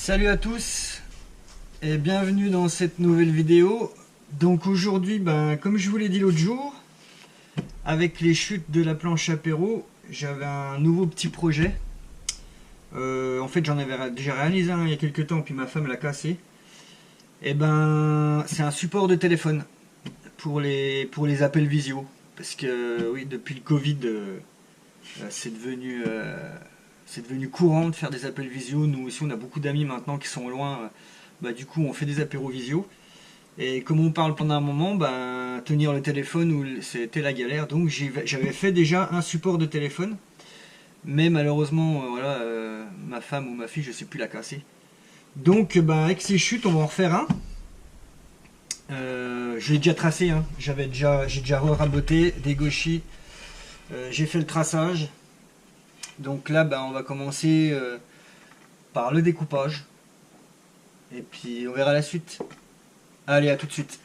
Salut à tous et bienvenue dans cette nouvelle vidéo. Donc aujourd'hui, comme je vous l'ai dit l'autre jour, avec les chutes de la planche apéro, j'avais un nouveau petit projet. En fait, j'en avais déjà réalisé un il y a quelques temps, puis ma femme l'a cassé. Et c'est un support de téléphone pour les appels visio. Parce que oui, depuis le Covid, c'est devenu courant de faire des appels visio. Nous aussi, on a beaucoup d'amis maintenant qui sont loin. Du coup, on fait des apéros visio. Et comme on parle pendant un moment, tenir le téléphone, c'était la galère. Donc j'avais fait déjà un support de téléphone. Mais malheureusement, ma femme ou ma fille, je sais plus, l'a cassé. Donc avec ces chutes, on va en refaire un. Je l'ai déjà tracé, hein. J'ai déjà raboté, dégauché. J'ai fait le traçage. Donc là, on va commencer par le découpage. Et puis on verra la suite. Allez, à tout de suite.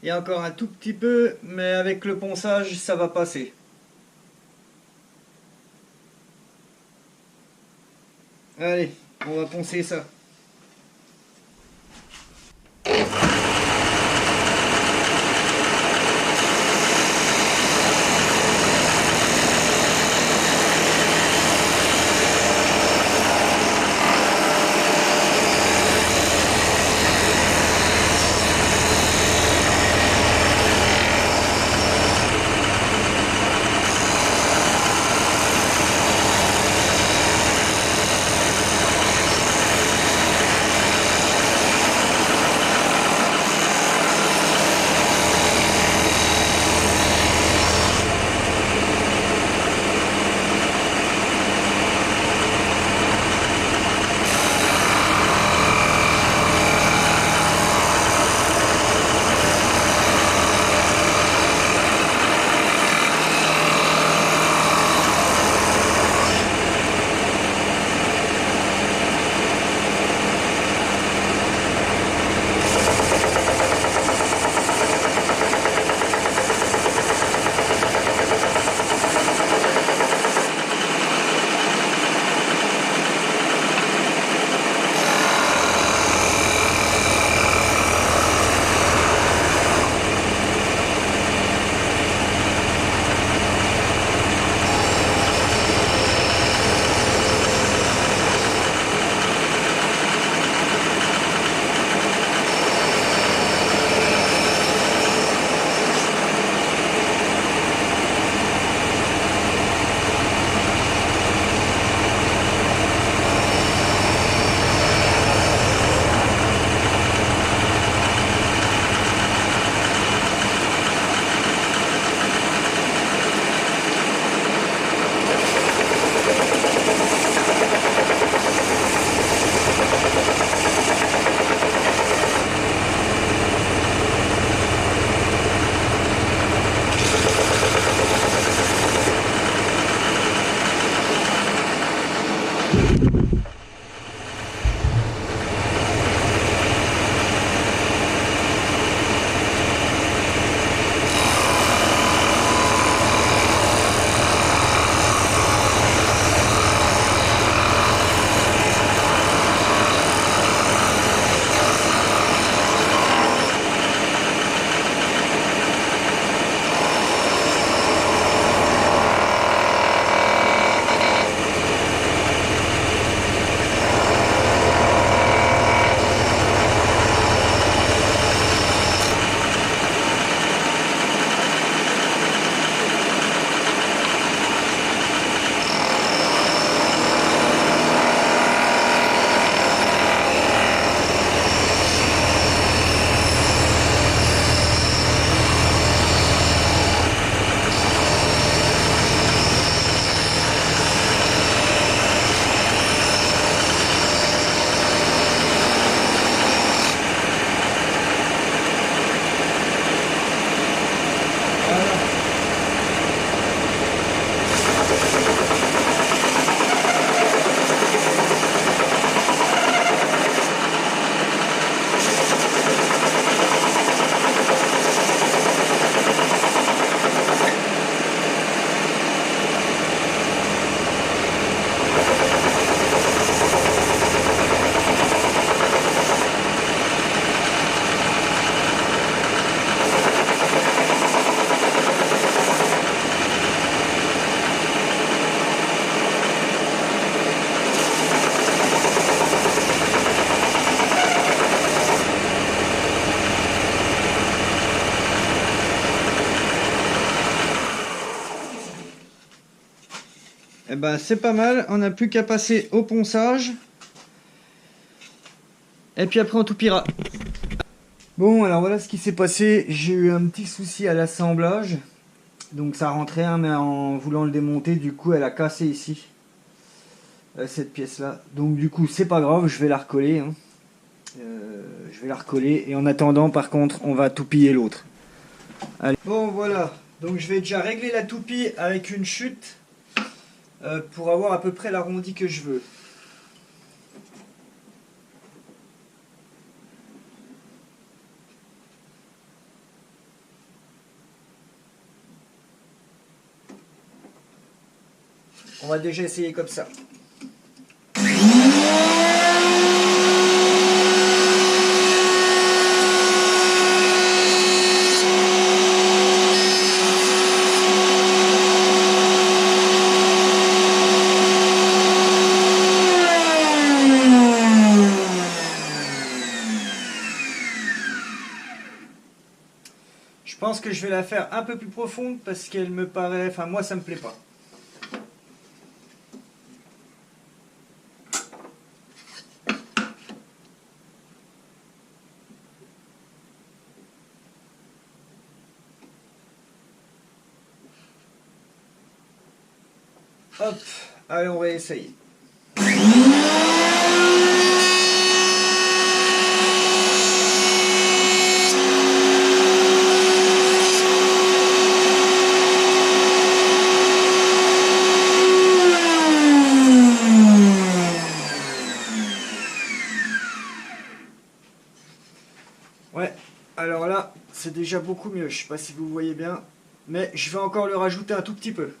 y a encore un tout petit peu, mais avec le ponçage, ça va passer. Allez, on va poncer ça. Eh ben, c'est pas mal, on n'a plus qu'à passer au ponçage. Et puis après on toupira. Bon, alors voilà ce qui s'est passé. J'ai eu un petit souci à l'assemblage. Donc ça rentrait, hein, mais en voulant le démonter, du coup elle a cassé ici. Cette pièce là. Donc du coup c'est pas grave, je vais la recoller. Hein. Je vais la recoller. Et en attendant, par contre, on va toupiller l'autre. Bon voilà, donc je vais déjà régler la toupie avec une chute. Pour avoir à peu près l'arrondi que je veux. On va déjà essayer comme ça. Je pense que je vais la faire un peu plus profonde parce qu'elle me paraît... Enfin, moi, ça me plaît pas. Hop, allez, on va essayer. Ouais, alors là, c'est déjà beaucoup mieux. Je sais pas si vous voyez bien, mais je vais encore le rajouter un tout petit peu.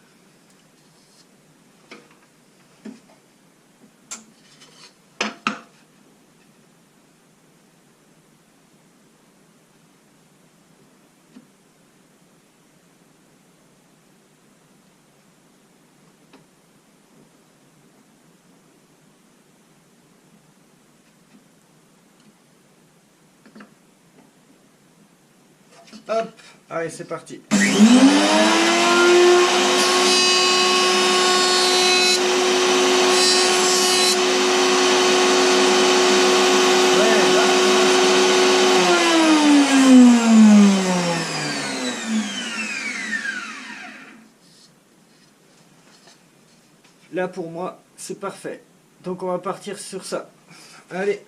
Hop, allez, c'est parti. Là, pour moi, c'est parfait. Donc, on va partir sur ça. Allez.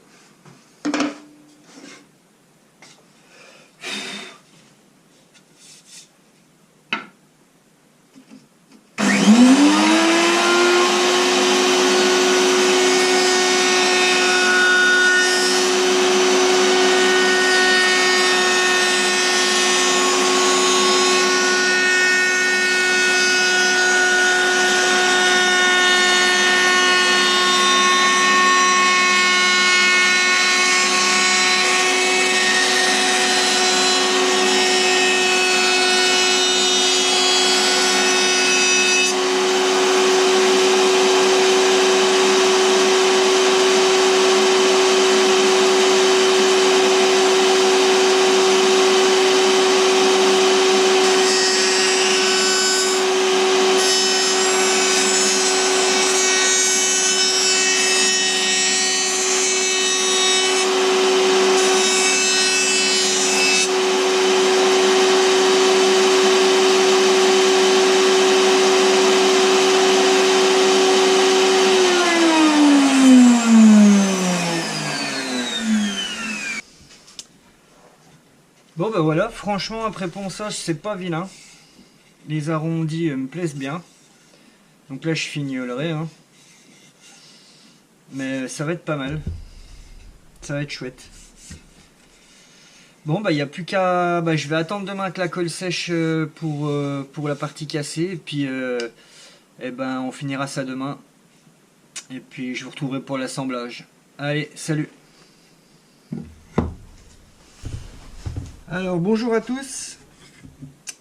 Bon ben voilà, franchement après ponçage c'est pas vilain. Les arrondis me plaisent bien. Donc là je fignolerai. Hein. Mais ça va être pas mal. Ça va être chouette. Bon bah il n'y a plus qu'à... Bah, je vais attendre demain que la colle sèche pour la partie cassée. Et puis eh ben, on finira ça demain. Et puis je vous retrouverai pour l'assemblage. Allez, salut! Alors bonjour à tous.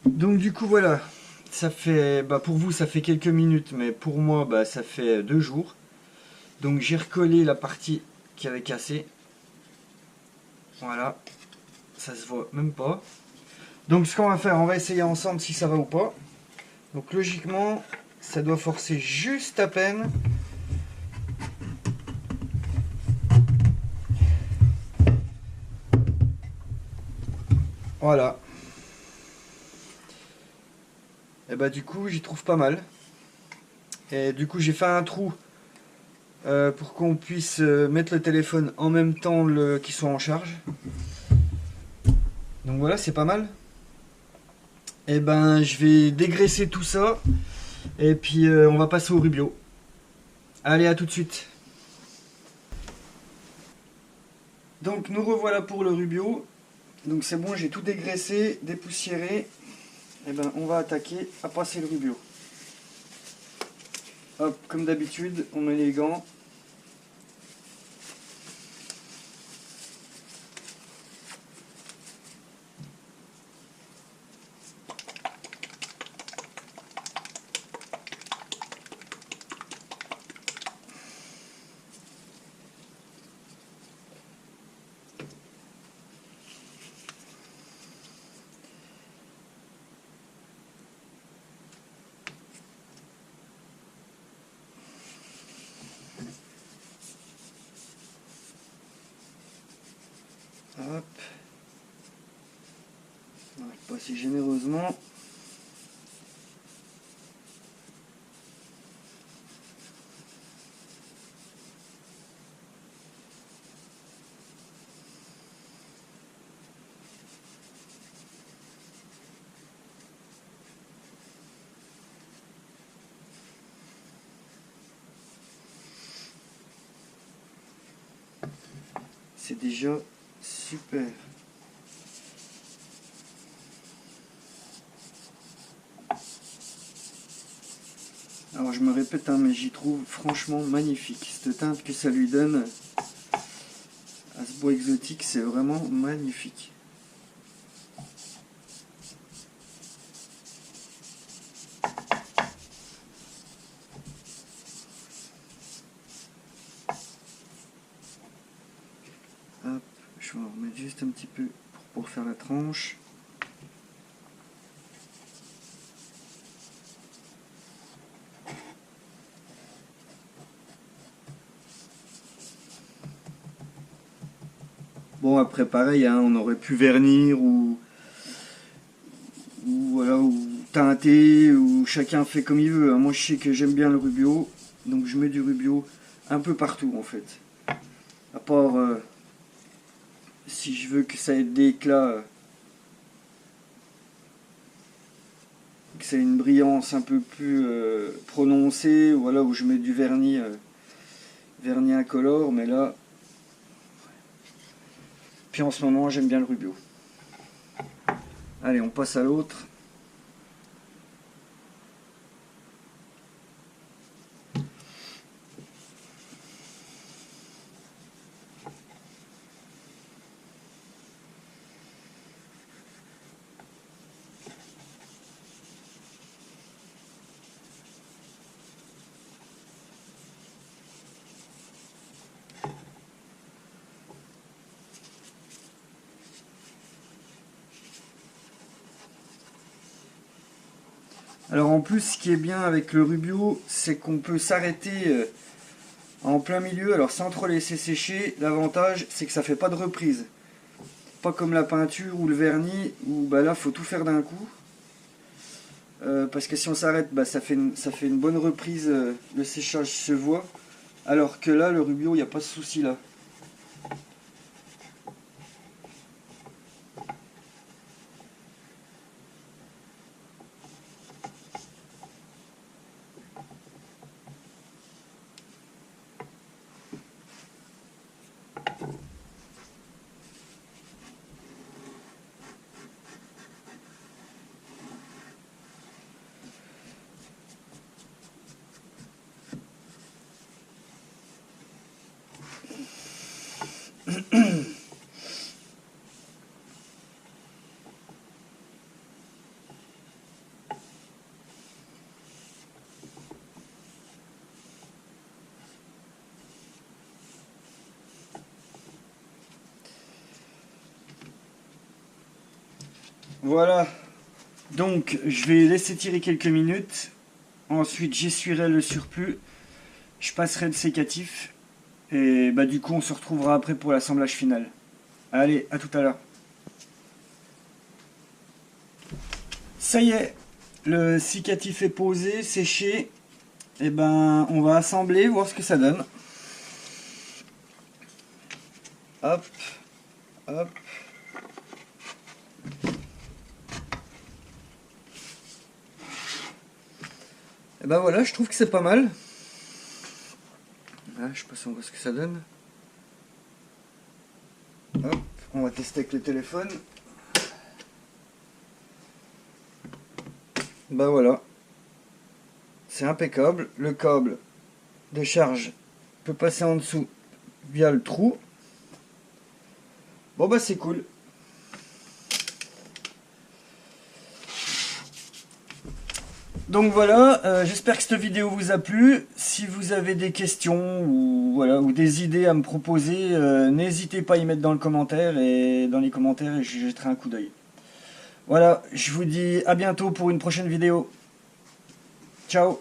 Donc du coup voilà, ça fait, pour vous ça fait quelques minutes, mais pour moi ça fait 2 jours. Donc j'ai recollé la partie qui avait cassé. Voilà, ça se voit même pas. Donc ce qu'on va faire, on va essayer ensemble si ça va ou pas. Donc logiquement, ça doit forcer juste à peine. Voilà. Et bah du coup j'y trouve pas mal. Et du coup j'ai fait un trou pour qu'on puisse mettre le téléphone en même temps qu'il soit en charge. Donc voilà, c'est pas mal. Et ben je vais dégraisser tout ça. Et puis on va passer au Rubio. Allez, à tout de suite. Donc nous revoilà pour le Rubio. Donc c'est bon, j'ai tout dégraissé, dépoussiéré. Et ben on va attaquer à passer le Rubio. Hop, comme d'habitude, on met les gants. Hop. On va passer généreusement. C'est déjà super. Alors je me répète, hein, mais j'y trouve franchement magnifique. Cette teinte que ça lui donne à ce bois exotique, c'est vraiment magnifique. Hop, je vais en remettre juste un petit peu pour faire la tranche. Bon, après pareil, hein, on aurait pu vernir ou voilà, ou teinter, ou chacun fait comme il veut, hein. Moi je sais que j'aime bien le rubio, donc je mets du rubio un peu partout en fait. À part si je veux que ça ait des éclats, que ça ait une brillance un peu plus prononcée, voilà, où je mets du vernis, vernis incolore, mais là... Puis en ce moment j'aime bien le rubio. Allez, on passe à l'autre. Alors en plus, ce qui est bien avec le rubio, c'est qu'on peut s'arrêter en plein milieu, alors sans trop laisser sécher. L'avantage, c'est que ça fait pas de reprise. Pas comme la peinture ou le vernis, où bah, là, faut tout faire d'un coup. Parce que si on s'arrête, bah, ça fait une bonne reprise, le séchage se voit. Alors que là, le rubio, il n'y a pas ce souci là. Voilà, donc je vais laisser tirer quelques minutes, ensuite j'essuierai le surplus, je passerai le sécatif, et bah du coup on se retrouvera après pour l'assemblage final. Allez, à tout à l'heure. Ça y est, le sécatif est posé, séché, et ben on va assembler, voir ce que ça donne. Hop, hop. Et ben voilà, je trouve que c'est pas mal. Là, je sais pas si on voit ce que ça donne. Hop, on va tester avec le téléphone. Ben voilà. c'est impeccable. Le câble de charge peut passer en dessous via le trou. Bon bah c'est cool. Donc voilà, j'espère que cette vidéo vous a plu. Si vous avez des questions ou, voilà, ou des idées à me proposer, n'hésitez pas à y mettre dans les commentaires et je jetterai un coup d'œil. Voilà, je vous dis à bientôt pour une prochaine vidéo. Ciao.